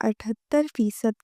78%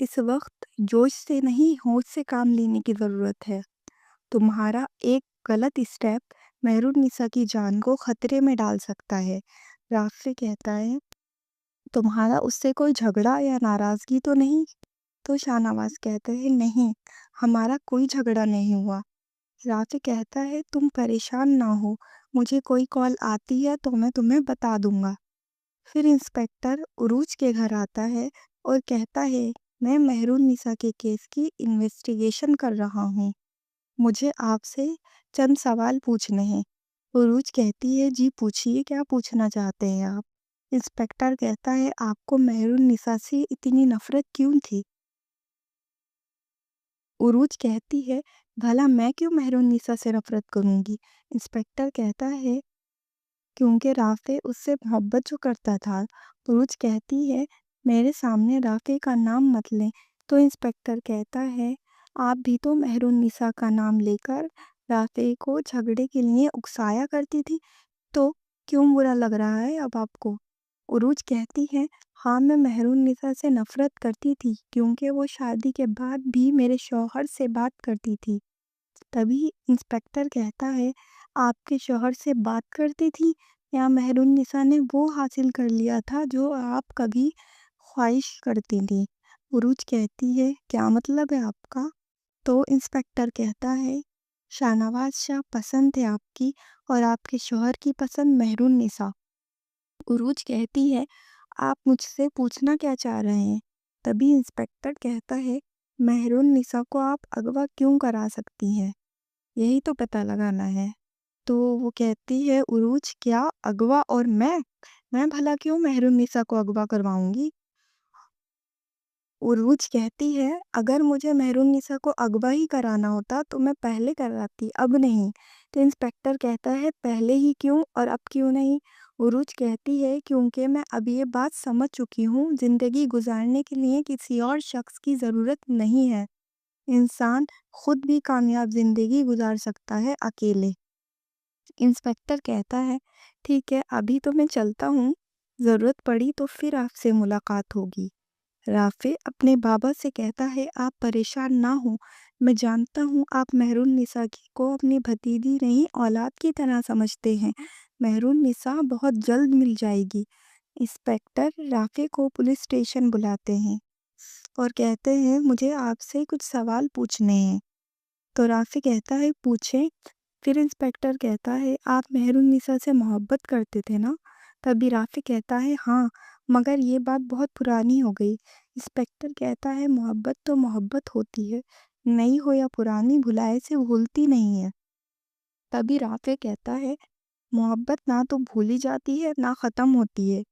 اس وقت جوش سے نہیں ہوش سے کام لینے کی ضرورت ہے۔ تمہارا ایک غلط اسٹیپ مہرالنساء کی جان کو خطرے میں ڈال سکتا ہے۔ رافع کہتا ہے تمہارا اس سے کوئی جھگڑا یا ناراضگی تو نہیں؟ تو شاہ نواز کہتا ہے نہیں، ہمارا کوئی جھگڑا نہیں ہوا۔ رافع کہتا ہے تم پریشان نہ ہو، مجھے کوئی کال آتی ہے تو میں تمہیں بتا دوں گا۔ پھر انسپکٹر عروج کے گھر آتا ہے اور کہتا ہے میں مہرالنساء کے کیس کی انویسٹیگیشن کر رہا ہوں، مجھے آپ سے چند سوال پوچھنے ہیں۔ عروج کہتی ہے جی پوچھیے، کیا پوچھنا چاہتے ہیں آپ؟ انسپکٹر کہتا ہے آپ کو مہرالنساء سے اتنی نفرت کیوں تھی؟ عروج کہتی ہے بھلا میں کیوں مہرالنساء سے نفرت کروں گی؟ انسپکٹر کہتا ہے کیونکہ رافع اس سے محبت جو کرتا تھا۔ عروج کہتی ہے میرے سامنے رافع کا نام مت لیں۔ تو انسپکٹر کہتا ہے آپ بھی تو مہرالنساء کا نام لے کر رافع کو جھگڑے کے لیے اکسایا کرتی تھی، تو کیوں برا لگ رہا ہے اب آپ کو؟ عروج کہتی ہے ہاں میں مہرالنساء سے نفرت کرتی تھی کیونکہ وہ شادی کے بعد بھی میرے شوہر سے بات کرتی تھی۔ تبھی انسپکٹر کہتا ہے آپ کے شوہر سے بات کرتی تھی یا مہرالنساء نے وہ حاصل کر لیا تھا جو آپ کبھی خواہش کرتی تھی؟ عروج کہتی ہے کیا مطلب ہے آپ کا؟ تو انسپکٹر کہتا ہے شاہ نواز شاہ پسند تھے آپ کی اور آپ کے شوہر کی پسند مہرالنساء۔ عروج کہتی ہے آپ مجھ سے پوچھنا کیا چاہ رہے ہیں؟ تبھی انسپکٹر کہتا ہے مہرالنساء کو آپ اغوا کیوں کرا سکتی ہیں، یہی تو پتہ لگانا ہے۔ تو وہ کہتی ہے عروج کیا اغوا؟ اور میں بھلا کیوں مہرالنساء کو اغوا کرواؤں گی؟ عروج کہتی ہے اگر مجھے مہرالنساء کو اغوا ہی کرانا ہوتا تو میں پہلے کراتی، اب نہیں۔ تو انسپکٹر کہتا ہے پہلے ہی کیوں اور اب کیوں نہیں؟ عروج کہتی ہے کیونکہ میں اب یہ بات سمجھ چکی ہوں زندگی گزارنے کے لیے کسی اور شخص کی ضرورت نہیں ہے، انسان خود بھی کامیاب زندگی گزار سکتا ہے اکیلے۔ انسپکٹر کہتا ہے ٹھیک ہے ابھی تو میں چلتا ہوں، ضرورت پڑی تو پھر آپ سے ملاقات ہوگی۔ رافع اپنے بابا سے کہتا ہے آپ پریشان نہ ہوں، میں جانتا ہوں آپ مہرالنساء کو اپنی بھتیجی نہیں اولاد کی طرح سمجھتے ہیں، مہرالنساء بہت جلد مل جائے گی۔ انسپکٹر رافع کو پولیس اسٹیشن بلاتے ہیں اور کہتے ہیں مجھے آپ سے کچھ سوال پوچھنے ہیں۔ تو رافع کہتا ہے پوچھیں۔ پھر انسپکٹر کہتا ہے آپ مہرالنساء سے محبت کرتے تھے نا؟ تبھی رافع کہتا ہے ہاں، مگر یہ بات بہت پرانی ہو گئی۔ انسپکٹر کہتا ہے محبت تو محبت ہوتی ہے، نئی ہو یا پرانی بھلائے سے بھولتی نہیں ہے۔ تبھی رافع کہتا ہے محبت نہ تو بھولی جاتی ہے نہ ختم ہوتی ہے،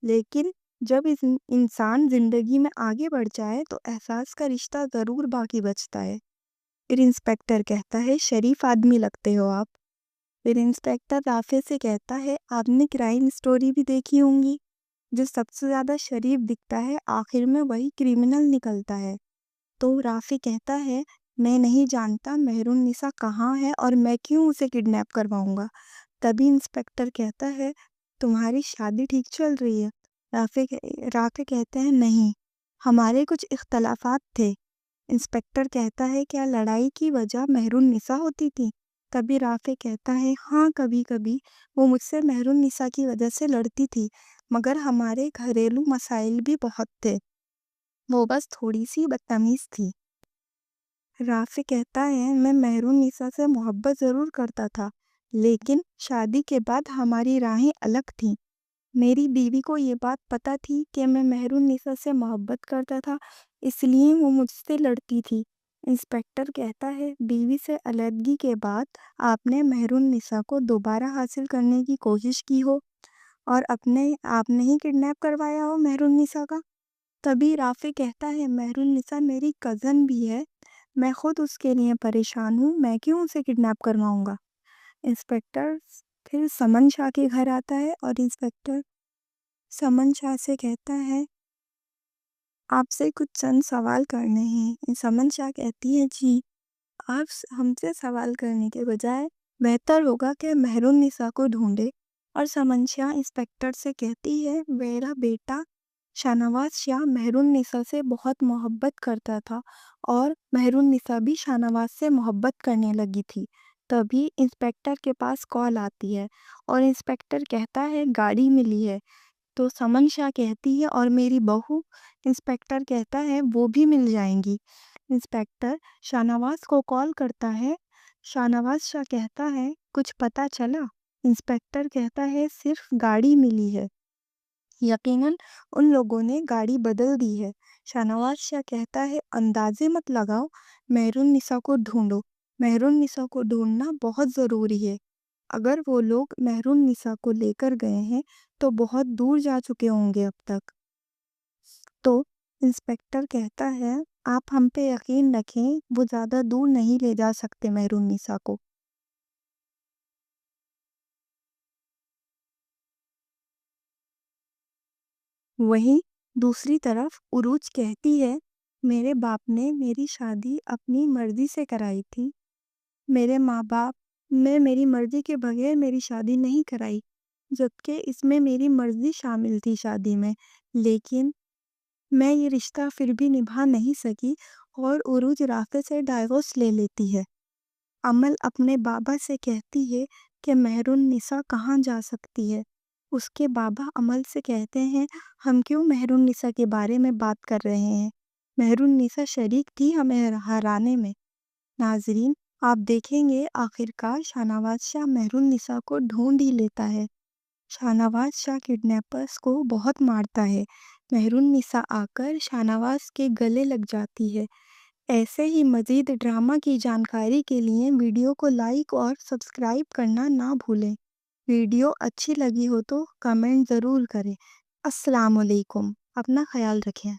لیکن جب انسان زندگی میں آگے بڑھ جائے تو احساس کا رشتہ ضرور باقی بچتا ہے۔ پھر انسپکٹر کہتا ہے شریف آدمی لگتے ہو آپ۔ پھر انسپکٹر رافع سے کہتا ہے آپ نے کرائم سٹوری بھی دیکھی ہوں گی، جو سب سے زیادہ شریف دکھتا ہے آخر میں وہی کرمنل نکلتا ہے۔ تو رافع کہتا ہے میں نہیں جانتا مہرالنساء کہاں ہے اور میں کیوں اسے کڈنیپ کرواؤں گا۔ تبھی انسپکٹر کہتا ہے تمہاری شادی ٹھیک چل رہی ہے؟ رافع کہتے ہیں نہیں، ہمارے کچھ اختلافات تھے۔ انسپکٹر کہتا ہے کیا لڑائی کی وجہ مہرالنساء ہوتی تھی؟ تبھی رافع کہتا ہے ہاں کبھی کبھی وہ مجھ سے مہرالنساء کی وجہ سے لڑتی تھی، مگر ہمارے گھریلو مسائل بھی بہت تھے، وہ بس تھوڑی سی بدتمیز تھی۔ رافع کہتا ہے میں مہرالنساء سے محبت ضرور کرتا تھا، لیکن شادی کے بعد ہماری راہیں الگ تھیں۔ میری بیوی کو یہ بات پتہ تھی کہ میں مہرالنساء سے محبت کرتا تھا، اس لیے وہ مجھ سے لڑتی تھی۔ انسپکٹر کہتا ہے بیوی سے علیحدگی کے بعد آپ نے مہرالنساء کو دوبارہ حاصل کرنے کی کوشش کی ہو اور آپ نے ہی کڈنیپ کروایا ہو مہرالنساء کا؟ تبھی رافع کہتا ہے مہرالنساء میری کزن بھی ہے، میں خود اس کے لیے پریشان ہوں، میں کیوں اسے کڈنیپ کرواؤں گا۔ انسپکٹر پھر سمن شاہ کے گھر آتا ہے اور انسپکٹر سمن شاہ سے کہتا ہے آپ سے کچھ چند سوال کرنے ہیں۔ سمن شاہ کہتی ہے جی، آپ ہم سے سوال کرنے کے بجائے بہتر ہوگا کہ مہرالنساء کو ڈھونڈے۔ اور سمن شاہ انسپکٹر سے کہتی ہے میرا بیٹا شاہنواز شاہ مہرالنساء سے بہت محبت کرتا تھا اور مہرالنساء بھی شاہنواز سے محبت کرنے لگی تھی۔ تبھی انسپیکٹر کے پاس کال آتی ہے اور انسپیکٹر کہتا ہے گاڑی ملی ہے، تو سمن شاہ کہتی ہے اور میری بہو؟ انسپیکٹر کہتا ہے وہ بھی مل جائیں گی۔ انسپیکٹر شاہنواز کو کال کرتا ہے۔ شاہنواز شاہ کہتا ہے کچھ پتہ چلا؟ انسپیکٹر کہتا ہے صرف گاڑی ملی ہے، یقیناً ان لوگوں نے گاڑی بدل دی ہے۔ شاہنواز شاہ کہتا ہے اندازے مت لگاؤ، مہرالنساء کو ڈھونڈو، مہرالنساء کو ڈھونڈنا بہت ضروری ہے۔ اگر وہ لوگ مہرالنساء کو لے کر گئے ہیں تو بہت دور جا چکے ہوں گے اب تک۔ تو انسپیکٹر کہتا ہے آپ ہم پہ یقین رکھیں، وہ زیادہ دور نہیں لے جا سکتے مہرالنساء کو۔ وہیں دوسری طرف عروج کہتی ہے میرے باپ نے میری شادی اپنی مرضی سے کرائی تھی، میرے ماں باپ نے میری مرضی کے بغیر میری شادی نہیں کرائی، جبکہ اس میں میری مرضی شامل تھی شادی میں، لیکن میں یہ رشتہ پھر بھی نبھا نہیں سکی اور عروج رافع سے ڈائیورس لے لیتی ہے۔ امل اپنے بابا سے کہتی ہے کہ مہرالنساء کہاں جا سکتی ہے۔ اس کے بابا امل سے کہتے ہیں ہم کیوں مہرالنساء کے بارے میں بات کر رہے ہیں، مہرالنساء شریک تھی ہمیں ہرانے میں۔ ناظرین، آپ دیکھیں گے آخرکار شاہنواز شاہ مہرالنساء کو ڈھونڈ ہی لیتا ہے۔ شاہنواز شاہ کڈنیپرز کو بہت مارتا ہے، مہرالنساء آ کر شاہنواز کے گلے لگ جاتی ہے۔ ایسے ہی مزید ڈرامہ کی جانکاری کے لیے ویڈیو کو لائک اور سبسکرائب کرنا نہ بھولیں۔ ویڈیو اچھی لگی ہو تو کمنٹ ضرور کریں۔ السلام علیکم، اپنا خیال رکھیں۔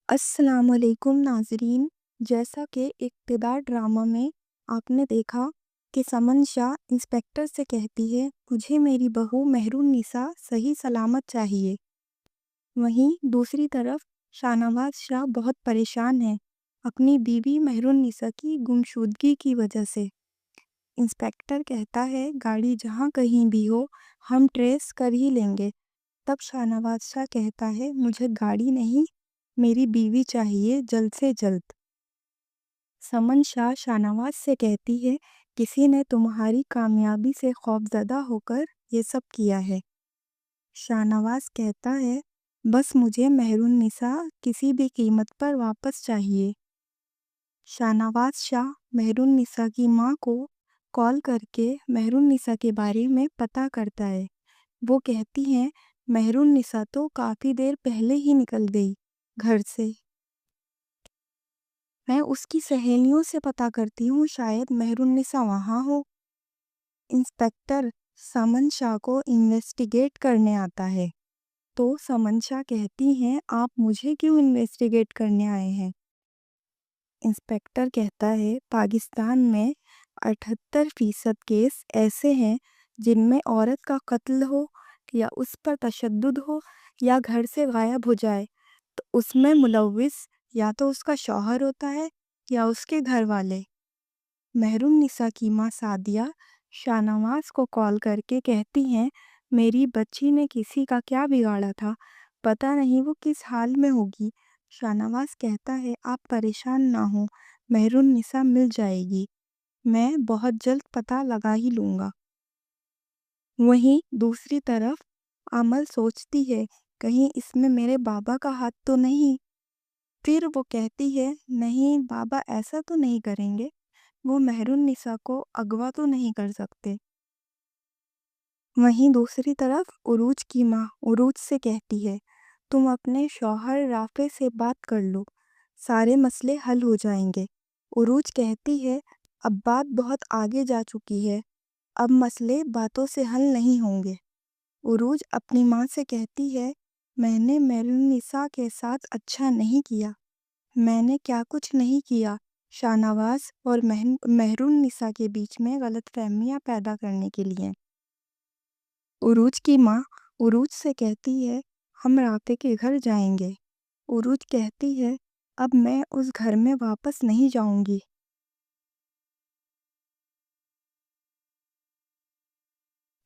السلام علیکم ناظرین، جیسا کہ اقتدار ڈرامہ میں آپ نے دیکھا کہ سمن شاہ انسپیکٹر سے کہتی ہے مجھے میری بہو مہرالنساء صحیح سلامت چاہیے۔ وہیں دوسری طرف شاہنواز شاہ بہت پریشان ہے اپنی بیوی مہرالنساء کی گمشدگی کی وجہ سے۔ انسپیکٹر کہتا ہے گاڑی جہاں کہیں بھی ہو ہم ٹریس کر ہی لیں گے۔ تب شاہنواز شاہ کہتا ہے مجھے گاڑی نہیں، میری بیوی چاہیے جلد سے جلد۔ سمن شاہ شاہنواز سے کہتی ہے کسی نے تمہاری کامیابی سے خوفزدہ ہو کر یہ سب کیا ہے۔ شاہنواز کہتا ہے بس مجھے مہرالنساء کسی بھی قیمت پر واپس چاہیے۔ شاہنواز شاہ مہرالنساء کی ماں کو کال کر کے مہرالنساء کے بارے میں پتہ کرتا ہے۔ وہ کہتی ہیں مہرالنساء تو کافی دیر پہلے ہی نکل گئی گھر سے، میں اس کی سہیلیوں سے پتہ کرتی ہوں شاید مہرالنساء وہاں ہو۔ انسپیکٹر سمن شاہ کو انویسٹیگیٹ کرنے آتا ہے، تو سمن شاہ کہتی ہیں آپ مجھے کیوں انویسٹیگیٹ کرنے آئے ہیں؟ انسپیکٹر کہتا ہے پاکستان میں 78% کیس ایسے ہیں جن میں عورت کا قتل ہو یا اس پر تشدد ہو یا گھر سے غائب ہو جائے تو اس میں ملوث یا تو اس کا شوہر ہوتا ہے یا اس کے گھر والے۔ مہرالنساء کی ماں سعدیہ شاہنواز کو کال کر کے کہتی ہیں میری بچی نے کسی کا کیا بگاڑا تھا، پتہ نہیں وہ کس حال میں ہوگی۔ شاہنواز کہتا ہے آپ پریشان نہ ہوں، مہرالنساء مل جائے گی، میں بہت جلد پتہ لگا ہی لوں گا۔ وہیں دوسری طرف امل سوچتی ہے کہیں اس میں میرے بابا کا ہاتھ تو نہیں۔ پھر وہ کہتی ہے نہیں، بابا ایسا تو نہیں کریں گے، وہ مہرالنساء کو اغوا تو نہیں کر سکتے۔ وہیں دوسری طرف عروج کی ماں عروج سے کہتی ہے تم اپنے شوہر رافع سے بات کر لو، سارے مسئلے حل ہو جائیں گے۔ عروج کہتی ہے اب بات بہت آگے جا چکی ہے، اب مسئلے باتوں سے حل نہیں ہوں گے۔ عروج اپنی ماں سے کہتی ہے میں نے مہرالنساء کے ساتھ اچھا نہیں کیا، میں نے کیا کچھ نہیں کیا شاہنواز اور مہرالنساء کے بیچ میں غلط فہمیاں پیدا کرنے کے لیے۔ عروج کی ماں عروج سے کہتی ہے ہم رافع کے گھر جائیں گے۔ عروج کہتی ہے اب میں اس گھر میں واپس نہیں جاؤں گی۔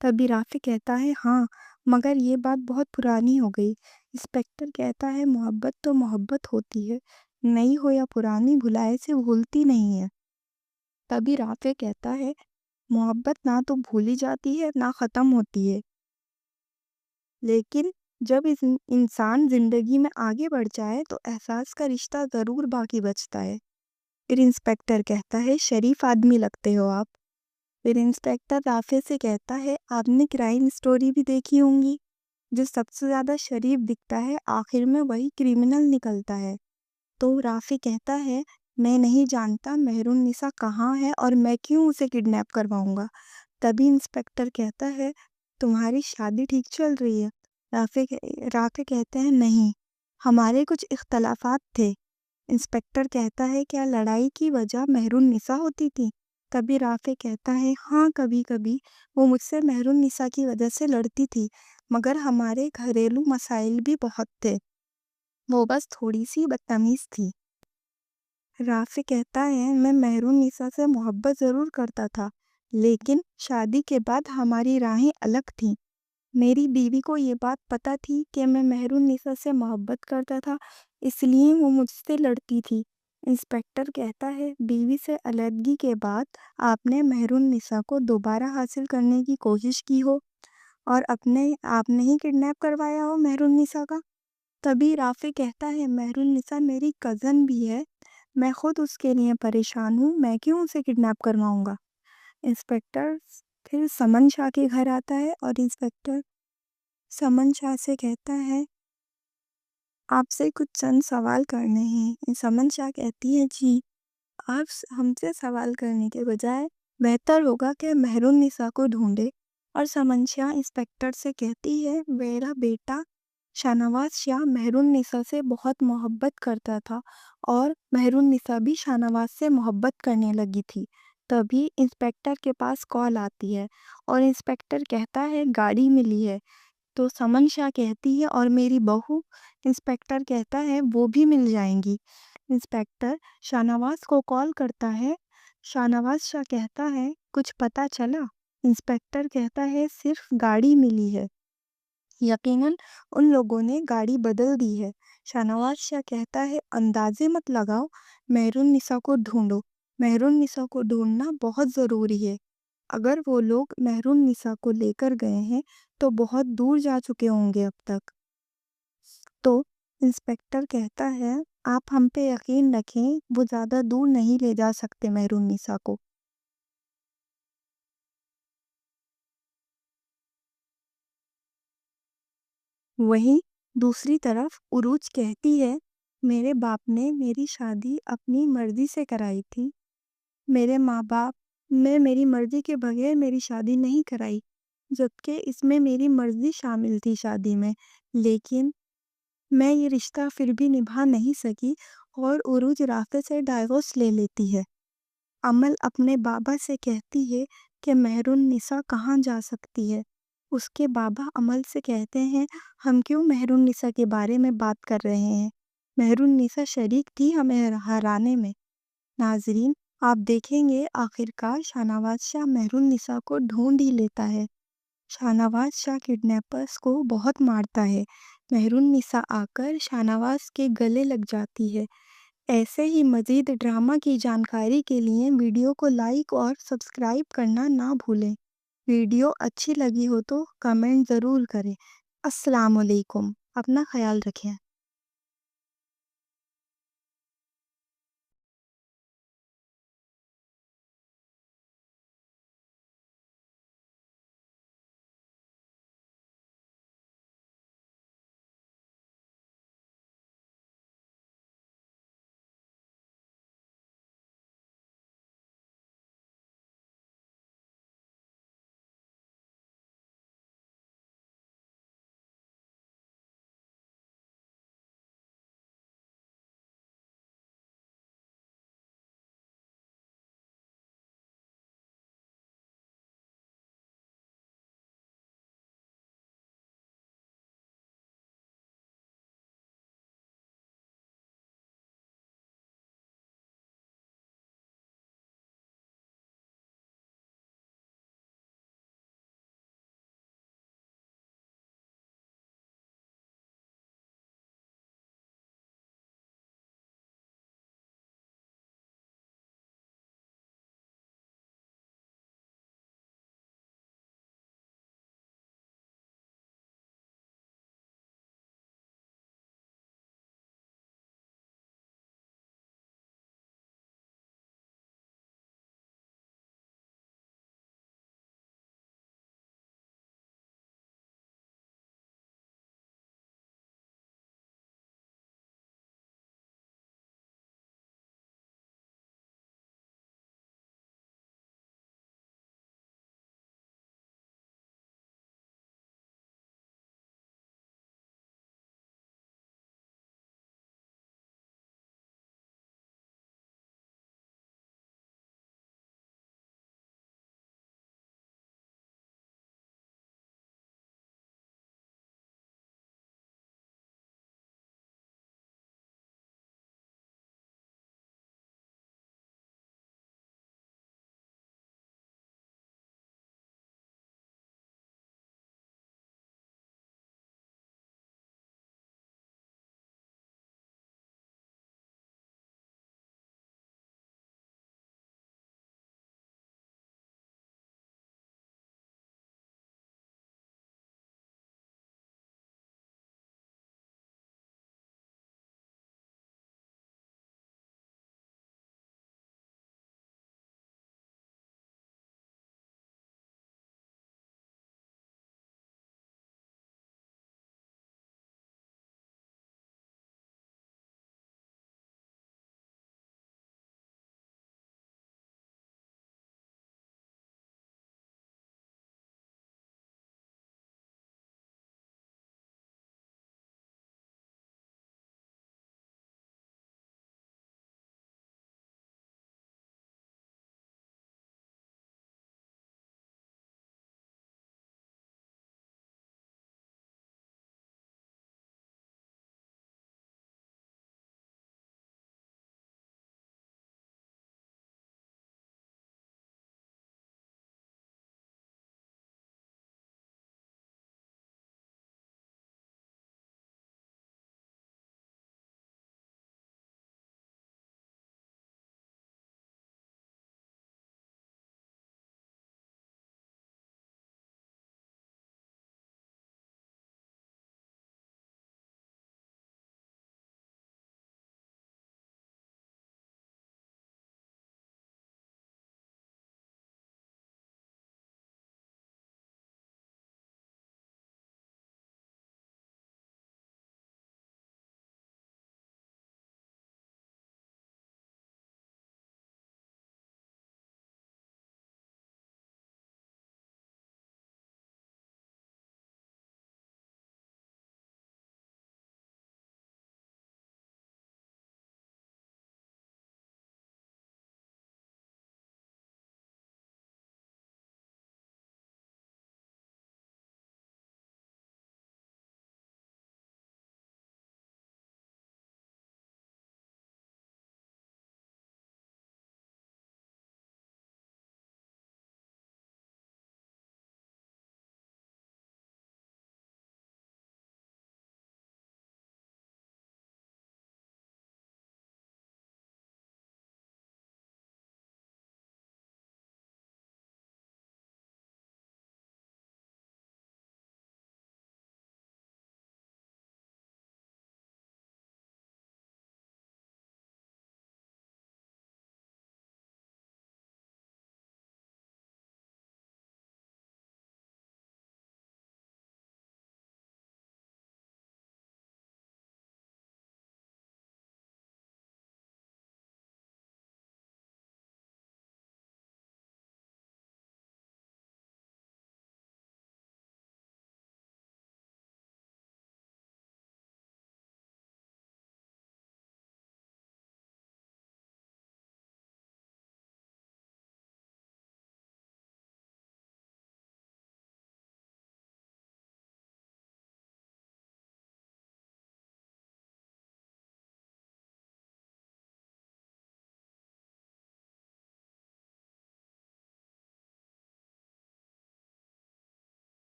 تبھی رافع کہتا ہے ہاں، مگر یہ بات بہت پرانی ہو گئی۔ انسپکٹر کہتا ہے محبت تو محبت ہوتی ہے، نئی ہو یا پرانی بھلائے سے بھولتی نہیں ہے۔ تبھی رافع کہتا ہے محبت نہ تو بھولی جاتی ہے نہ ختم ہوتی ہے، لیکن جب انسان زندگی میں آگے بڑھ جائے تو احساس کا رشتہ ضرور باقی بچتا ہے۔ پھر انسپکٹر کہتا ہے شریف آدمی لگتے ہو آپ۔ پھر انسپکٹر رافع سے کہتا ہے آپ نے کرائم سٹوری بھی دیکھی ہوں گی، جو سب سے زیادہ شریف دکھتا ہے آخر میں وہی کرمنل نکلتا ہے۔ تو رافع کہتا ہے میں نہیں جانتا مہر النساء کہاں ہے اور میں کیوں اسے کڈنیپ کرواؤں گا۔ تبھی انسپکٹر کہتا ہے تمہاری شادی ٹھیک چل رہی ہے؟ رافع کہتے ہیں نہیں، ہمارے کچھ اختلافات تھے۔ انسپکٹر کہتا ہے کیا لڑائی کی وجہ مہر النساء ہوتی تھی؟ تبھی رافع کہتا ہے ہاں، کبھی کبھی وہ مجھ سے مہر النساء کی وجہ سے لڑتی تھی، مگر ہمارے گھریلو مسائل بھی بہت تھے، وہ بس تھوڑی سی بدتمیز تھی۔ رافع کہتا ہے میں مہر النساء سے محبت ضرور کرتا تھا، لیکن شادی کے بعد ہماری راہیں الگ تھیں۔ میری بیوی کو یہ بات پتہ تھی کہ میں مہر النساء سے محبت کرتا تھا، اس لیے وہ مجھ سے لڑتی تھی۔ انسپکٹر کہتا ہے بیوی سے علیحدگی کے بعد آپ نے مہر النساء کو دوبارہ حاصل کرنے کی کوشش کی ہو اور آپ نے ہی کڈنیپ کروایا ہو مہر النساء کا۔ تبھی رافع کہتا ہے مہر النساء میری کزن بھی ہے، میں خود اس کے لیے پریشان ہوں، میں کیوں اسے کڈنیپ کرواؤں گا۔ انسپکٹر پھر سمن شاہ کے گھر آتا ہے اور انسپکٹر سمن شاہ سے کہتا ہے آپ سے کچھ چند سوال کرنے ہیں۔ سمن شاہ کہتی ہے جی، آپ ہم سے سوال کرنے کے بجائے بہتر ہوگا کہ مہر النساء کو ڈھونڈے۔ اور سمن شاہ انسپکٹر سے کہتی ہے میرا بیٹا شاہنواز شاہ مہر النساء سے بہت محبت کرتا تھا اور مہر النساء بھی شاہنواز سے محبت کرنے لگی تھی۔ تبھی انسپکٹر کے پاس کال آتی ہے اور انسپکٹر کہتا ہے گاڑی ملی ہے۔ تو سمن شاہ کہتی ہے اور میری بہو؟ انسپکٹر کہتا ہے وہ بھی مل جائیں گی۔ انسپکٹر شاہنواز کو کال کرتا ہے، شاہنواز شاہ کہتا ہے کچھ پتہ چلا؟ انسپکٹر کہتا ہے صرف گاڑی ملی ہے، یقیناً ان لوگوں نے گاڑی بدل دی ہے۔ شاہنواز شاہ کہتا ہے اندازے مت لگاؤ، مہر النساء کو ڈھونڈو، مہر النساء کو ڈھونڈنا بہت ضروری ہے۔ اگر وہ لوگ مہر النساء کو لے کر گئے ہیں تو بہت دور جا چکے ہوں گے اب تک۔ تو انسپکٹر کہتا ہے آپ ہم پہ یقین رکھیں، وہ زیادہ دور نہیں لے جا سکتے مہر النساء کو۔ وہیں دوسری طرف عروج کہتی ہے میرے باپ نے میری شادی اپنی مرضی سے کرائی تھی، میرے ماں باپ نے میری مرضی کے بغیر میری شادی نہیں کرائی، جبکہ اس میں میری مرضی شامل تھی شادی میں، لیکن میں یہ رشتہ پھر بھی نبھا نہیں سکی اور عروج رافع سے ڈائیورس لے لیتی ہے۔ عمل اپنے بابا سے کہتی ہے کہ مہر النساء کہاں جا سکتی ہے۔ اس کے بابا عمل سے کہتے ہیں ہم کیوں مہر النساء کے بارے میں بات کر رہے ہیں، مہر النساء شریک تھی ہمیں ہرانے میں۔ ناظرین، آپ دیکھیں گے آخرکار شاہنواز شاہ مہر النساء کو ڈھونڈ ہی لیتا ہے۔ شاہنواز شاہ کڈنیپرز کو بہت مارتا ہے، مہر النساء آ کر شاہنواز کے گلے لگ جاتی ہے۔ ایسے ہی مزید ڈرامہ کی جانکاری کے لیے ویڈیو کو لائک اور سبسکرائب کرنا نہ بھولیں۔ ویڈیو اچھی لگی ہو تو کمنٹ ضرور کریں۔ السلام علیکم، اپنا خیال رکھیں۔